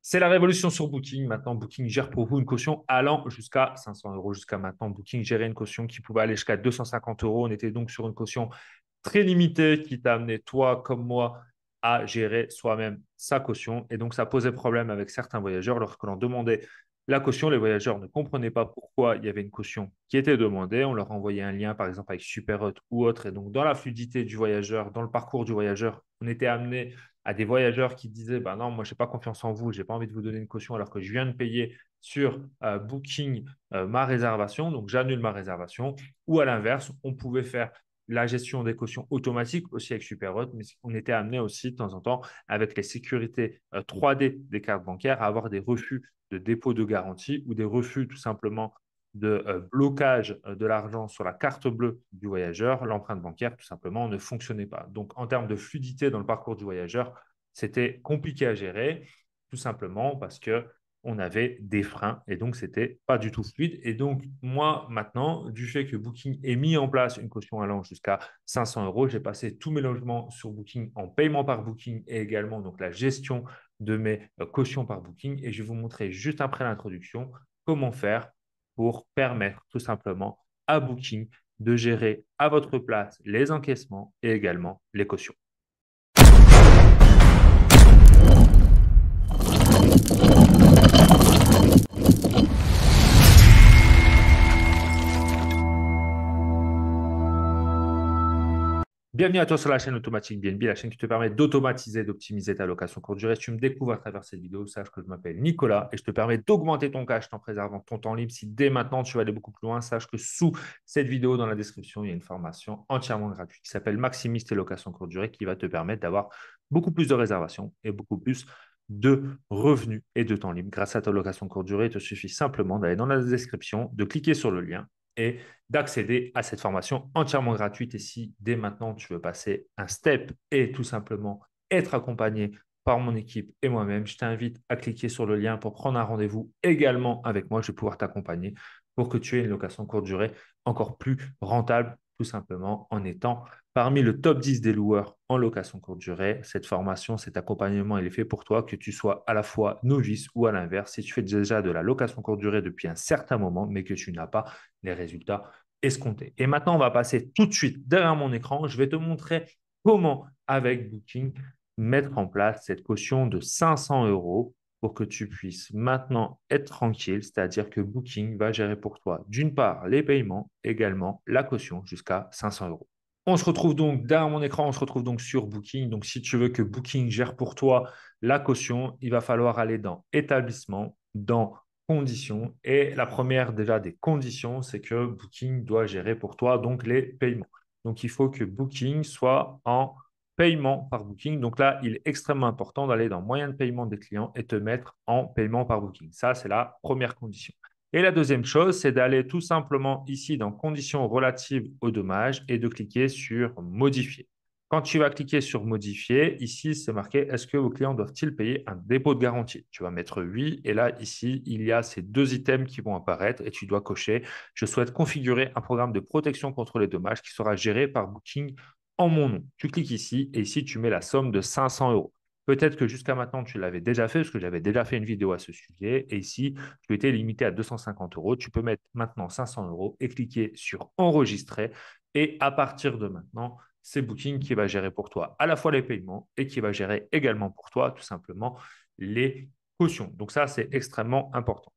C'est la révolution sur Booking. Maintenant, Booking gère pour vous une caution allant jusqu'à 500 euros. Jusqu'à maintenant, Booking gérait une caution qui pouvait aller jusqu'à 250 euros. On était donc sur une caution très limitée qui t'a amené, toi comme moi, à gérer soi-même sa caution. Et donc, ça posait problème avec certains voyageurs. Lorsque l'on demandait la caution, les voyageurs ne comprenaient pas pourquoi il y avait une caution qui était demandée. On leur envoyait un lien, par exemple, avec Superhot ou autre. Et donc, dans la fluidité du voyageur, dans le parcours du voyageur, on était amené à des voyageurs qui disaient bah non, moi, je n'ai pas confiance en vous, je n'ai pas envie de vous donner une caution alors que je viens de payer sur Booking ma réservation, donc j'annule ma réservation. Ou à l'inverse, on pouvait faire la gestion des cautions automatique aussi avec Superhot, mais on était amené aussi de temps en temps avec les sécurités 3D des cartes bancaires à avoir des refus de dépôt de garantie ou des refus tout simplement de blocage de l'argent sur la carte bleue du voyageur. L'empreinte bancaire tout simplement ne fonctionnait pas. Donc en termes de fluidité dans le parcours du voyageur, c'était compliqué à gérer tout simplement parce que on avait des freins et donc c'était pas du tout fluide. Et donc moi maintenant, du fait que Booking ait mis en place une caution allant jusqu'à 500 euros, j'ai passé tous mes logements sur Booking en paiement par Booking et également donc la gestion de mes cautions par Booking. Et je vais vous montrer juste après l'introduction comment faire pour permettre tout simplement à Booking de gérer à votre place les encaissements et également les cautions. Bienvenue à toi sur la chaîne Automatique BNB, la chaîne qui te permet d'automatiser, d'optimiser ta location courte durée. Si tu me découvres à travers cette vidéo, sache que je m'appelle Nicolas et je te permets d'augmenter ton cash en préservant ton temps libre. Si dès maintenant tu veux aller beaucoup plus loin, sache que sous cette vidéo, dans la description, il y a une formation entièrement gratuite qui s'appelle Maximiste et location courte durée qui va te permettre d'avoir beaucoup plus de réservations et beaucoup plus de revenus et de temps libre. Grâce à ta location courte durée, il te suffit simplement d'aller dans la description, de cliquer sur le lien et d'accéder à cette formation entièrement gratuite. Et si dès maintenant tu veux passer un step et tout simplement être accompagné par mon équipe et moi-même, je t'invite à cliquer sur le lien pour prendre un rendez-vous également avec moi. Je vais pouvoir t'accompagner pour que tu aies une location courte durée encore plus rentable, tout simplement en étant parmi le top 10 des loueurs en location courte durée. Cette formation, cet accompagnement, il est fait pour toi, que tu sois à la fois novice ou à l'inverse. Si tu fais déjà de la location courte durée depuis un certain moment, mais que tu n'as pas les résultats escomptés. Et maintenant, on va passer tout de suite derrière mon écran. Je vais te montrer comment, avec Booking, mettre en place cette caution de 500 euros pour que tu puisses maintenant être tranquille, c'est-à-dire que Booking va gérer pour toi, d'une part, les paiements, également la caution jusqu'à 500 euros. On se retrouve donc derrière mon écran, on se retrouve donc sur Booking. Donc, si tu veux que Booking gère pour toi la caution, il va falloir aller dans établissement, dans conditions. Et la première déjà des conditions, c'est que Booking doit gérer pour toi donc les paiements. Donc, il faut que Booking soit en paiement par Booking. Donc là, il est extrêmement important d'aller dans moyen de paiement des clients et te mettre en paiement par Booking. Ça, c'est la première condition. Et la deuxième chose, c'est d'aller tout simplement ici dans conditions relatives au dommage et de cliquer sur modifier. Quand tu vas cliquer sur modifier, ici, c'est marqué est-ce que vos clients doivent-ils payer un dépôt de garantie? Tu vas mettre oui. Et là, ici, il y a ces deux items qui vont apparaître et tu dois cocher je souhaite configurer un programme de protection contre les dommages qui sera géré par Booking en mon nom. Tu cliques ici et ici, tu mets la somme de 500 euros. Peut-être que jusqu'à maintenant, tu l'avais déjà fait parce que j'avais déjà fait une vidéo à ce sujet. Et ici, tu étais limité à 250 euros. Tu peux mettre maintenant 500 euros et cliquer sur enregistrer. Et à partir de maintenant, c'est Booking qui va gérer pour toi à la fois les paiements et qui va gérer également pour toi tout simplement les cautions. Donc ça, c'est extrêmement important.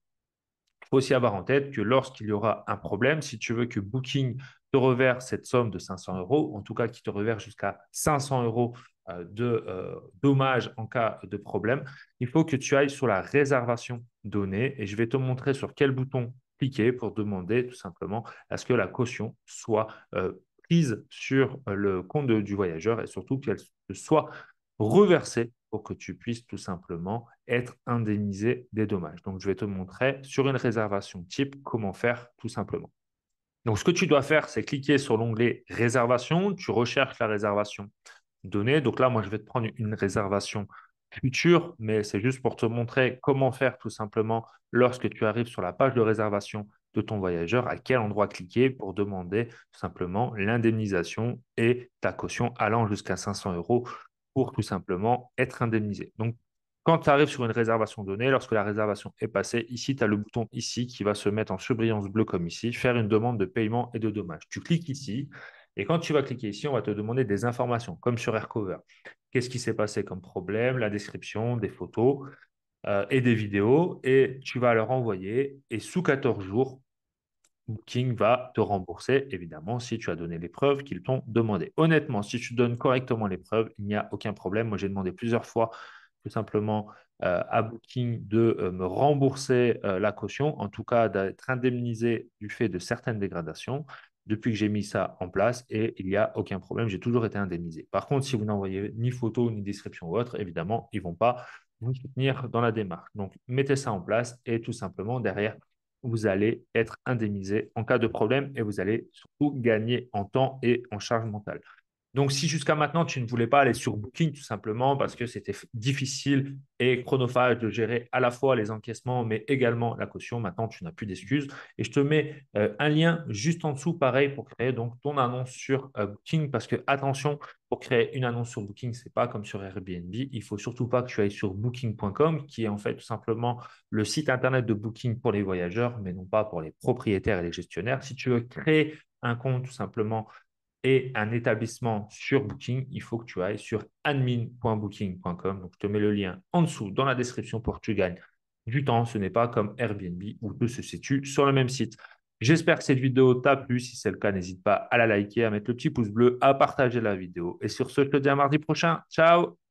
Il faut aussi avoir en tête que lorsqu'il y aura un problème, si tu veux que Booking te reverse cette somme de 500 euros, en tout cas qui te reverse jusqu'à 500 euros de dommages en cas de problème, il faut que tu ailles sur la réservation donnée et je vais te montrer sur quel bouton cliquer pour demander tout simplement à ce que la caution soit prise sur le compte du voyageur et surtout qu'elle soit reversée pour que tu puisses tout simplement être indemnisé des dommages. Donc, je vais te montrer sur une réservation type comment faire tout simplement. Donc, ce que tu dois faire, c'est cliquer sur l'onglet réservation. Tu recherches la réservation donnée. Donc là, moi, je vais te prendre une réservation future, mais c'est juste pour te montrer comment faire tout simplement lorsque tu arrives sur la page de réservation de ton voyageur, à quel endroit cliquer pour demander tout simplement l'indemnisation et ta caution allant jusqu'à 500 euros pour tout simplement être indemnisé. Donc, Quand tu arrives sur une réservation donnée, lorsque la réservation est passée, ici, tu as le bouton ici qui va se mettre en surbrillance bleue comme ici, faire une demande de paiement et de dommages. Tu cliques ici et quand tu vas cliquer ici, on va te demander des informations, comme sur Aircover. Qu'est-ce qui s'est passé comme problème, la description, des photos et des vidéos et tu vas leur envoyer et sous 14 jours, Booking va te rembourser, évidemment, si tu as donné les preuves qu'ils t'ont demandé. Honnêtement, si tu donnes correctement les preuves, il n'y a aucun problème. Moi, j'ai demandé plusieurs fois, tout simplement, à Booking de me rembourser la caution, en tout cas d'être indemnisé du fait de certaines dégradations depuis que j'ai mis ça en place et il n'y a aucun problème. J'ai toujours été indemnisé. Par contre, si vous n'envoyez ni photo, ni description ou autre, évidemment, ils ne vont pas vous soutenir dans la démarche. Donc, mettez ça en place et tout simplement, derrière, vous allez être indemnisé en cas de problème et vous allez surtout gagner en temps et en charge mentale. Donc, si jusqu'à maintenant, tu ne voulais pas aller sur Booking tout simplement parce que c'était difficile et chronophage de gérer à la fois les encaissements, mais également la caution, maintenant, tu n'as plus d'excuses. Et je te mets un lien juste en dessous, pareil, pour créer donc ton annonce sur Booking parce que, attention, pour créer une annonce sur Booking, ce n'est pas comme sur Airbnb. Il ne faut surtout pas que tu ailles sur booking.com, qui est en fait tout simplement le site internet de Booking pour les voyageurs, mais non pas pour les propriétaires et les gestionnaires. Si tu veux créer un compte tout simplement et un établissement sur Booking, il faut que tu ailles sur admin.booking.com. Donc, je te mets le lien en dessous dans la description pour que tu gagnes du temps. Ce n'est pas comme Airbnb où tout se situe sur le même site. J'espère que cette vidéo t'a plu. Si c'est le cas, n'hésite pas à la liker, à mettre le petit pouce bleu, à partager la vidéo. Et sur ce, je te dis à mardi prochain. Ciao!